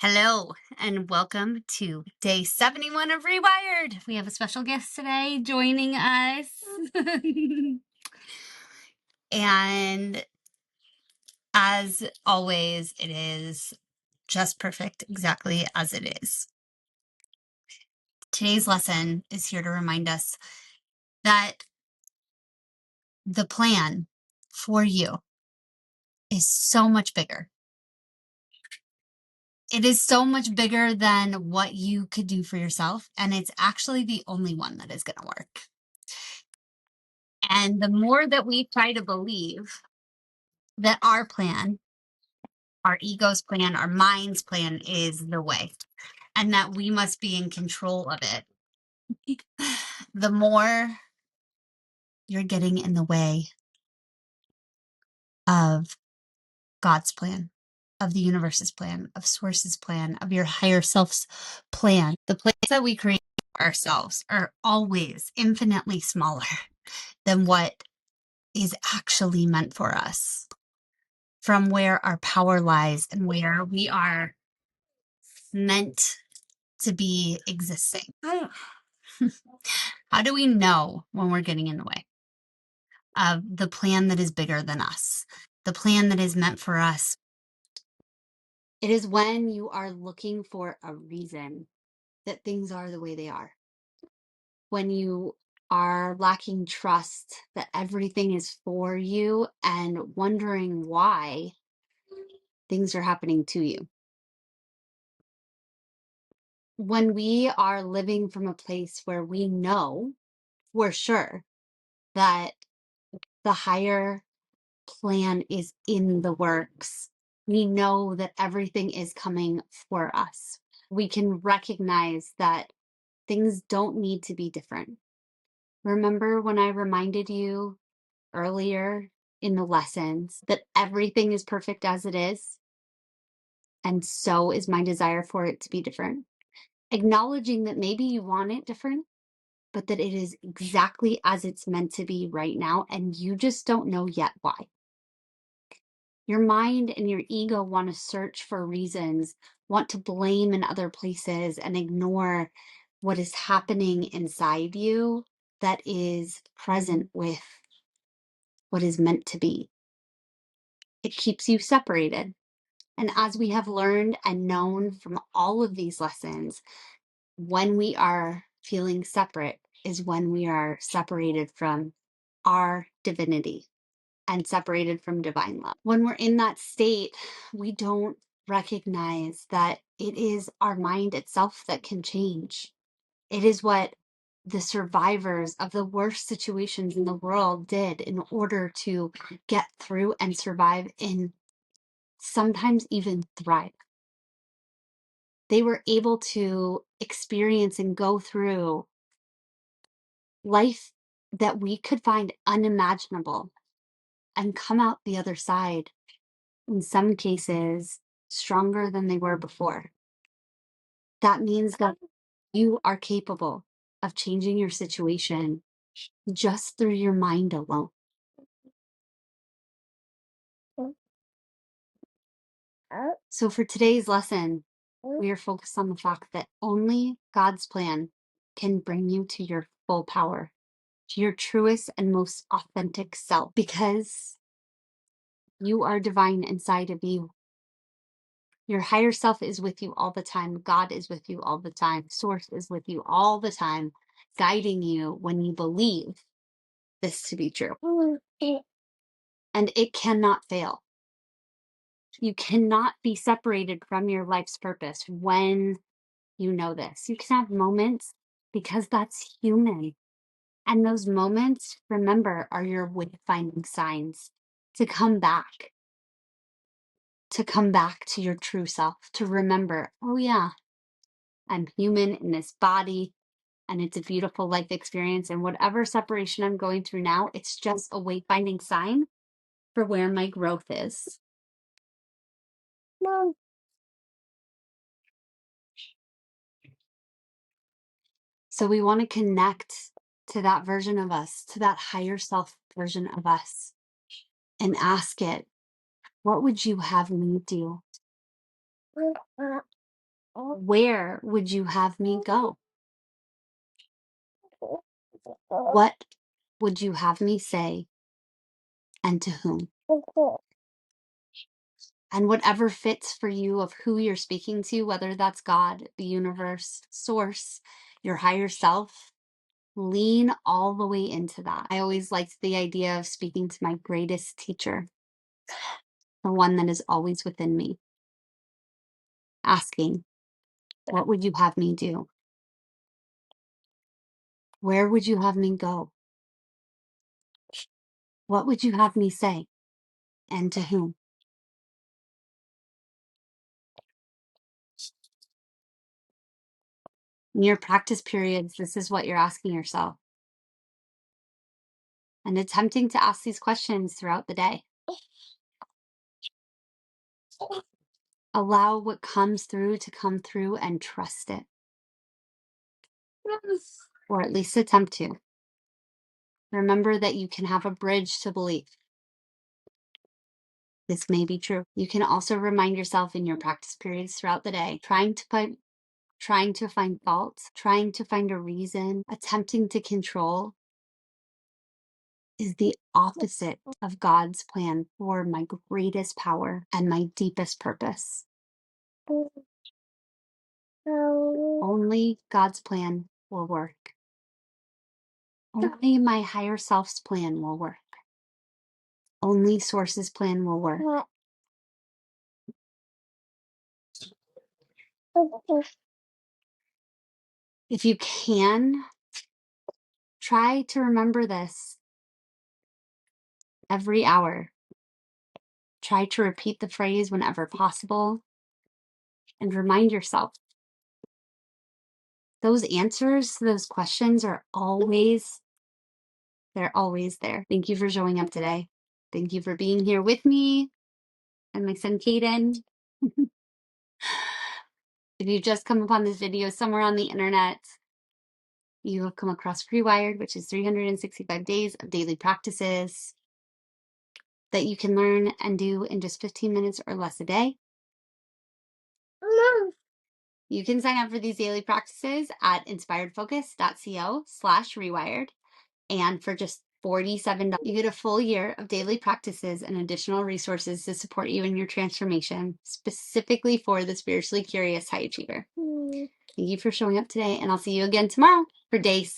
Hello and welcome to day 71 of ReWired. We have a special guest today joining us. And as always, it is just perfect exactly as it is. Today's lesson is here to remind us that the plan for you is so much bigger. It is so much bigger than what you could do for yourself, and it's actually the only one that is going to work. And the more that we try to believe that our plan, our ego's plan, our mind's plan is the way, and that we must be in control of it, the more you're getting in the way of God's plan, of the universe's plan, of Source's plan, of your higher self's plan. The plans that we create for ourselves are always infinitely smaller than what is actually meant for us, from where our power lies and where we are meant to be existing. How do we know when we're getting in the way of the plan that is bigger than us, the plan that is meant for us? It is when you are looking for a reason that things are the way they are. When you are lacking trust that everything is for you and wondering why things are happening to you. When we are living from a place where we know for sure that the higher plan is in the works, we know that everything is coming for us. We can recognize that things don't need to be different. Remember when I reminded you earlier in the lessons that everything is perfect as it is? And so is my desire for it to be different. Acknowledging that maybe you want it different, but that it is exactly as it's meant to be right now, and you just don't know yet why. Your mind and your ego want to search for reasons, want to blame in other places, and ignore what is happening inside you that is present with what is meant to be. It keeps you separated. And as we have learned and known from all of these lessons, when we are feeling separate is when we are separated from our divinity and separated from divine love. When we're in that state, we don't recognize that it is our mind itself that can change. It is what the survivors of the worst situations in the world did in order to get through and survive and sometimes even thrive. They were able to experience and go through life that we could find unimaginable and come out the other side, in some cases, stronger than they were before. That means that you are capable of changing your situation just through your mind alone. So for today's lesson, we are focused on the fact that only God's plan can bring you to your full power, to your truest and most authentic self, because you are divine inside of you. Your higher self is with you all the time. God is with you all the time. Source is with you all the time, guiding you when you believe this to be true. And it cannot fail. You cannot be separated from your life's purpose when you know this. You can have moments because that's human. And those moments, remember, are your wayfinding signs to come back to your true self, to remember, oh yeah, I'm human in this body and it's a beautiful life experience. And whatever separation I'm going through now, it's just a wayfinding sign for where my growth is. No. So we want to connect to that version of us, to that higher self version of us, and ask it, what would you have me do? Where would you have me go? What would you have me say, and to whom? And whatever fits for you of who you're speaking to, whether that's God, the universe, source, your higher self, lean all the way into that. I always liked the idea of speaking to my greatest teacher, the one that is always within me, asking, what would you have me do? Where would you have me go? What would you have me say? And to whom? In your practice periods, this is what you're asking yourself. And attempting to ask these questions throughout the day. Allow what comes through to come through and trust it. Or at least attempt to. Remember that you can have a bridge to belief. This may be true. You can also remind yourself in your practice periods throughout the day, trying to find faults, trying to find a reason, attempting to control is the opposite of God's plan for my greatest power and my deepest purpose. Only God's plan will work. Only my higher self's plan will work. Only Source's plan will work. If you can, try to remember this every hour. Try to repeat the phrase whenever possible and remind yourself those answers to those questions are always there. Thank you for showing up today. Thank you for being here with me and my son, Caden. If you just come upon this video somewhere on the internet, you have come across ReWired, which is 365 days of daily practices that you can learn and do in just 15 minutes or less a day. You can sign up for these daily practices at inspiredfocus.co/rewired. And for just $47, you get a full year of daily practices and additional resources to support you in your transformation, specifically for the spiritually curious high achiever. Thank you for showing up today, and I'll see you again tomorrow for day 7.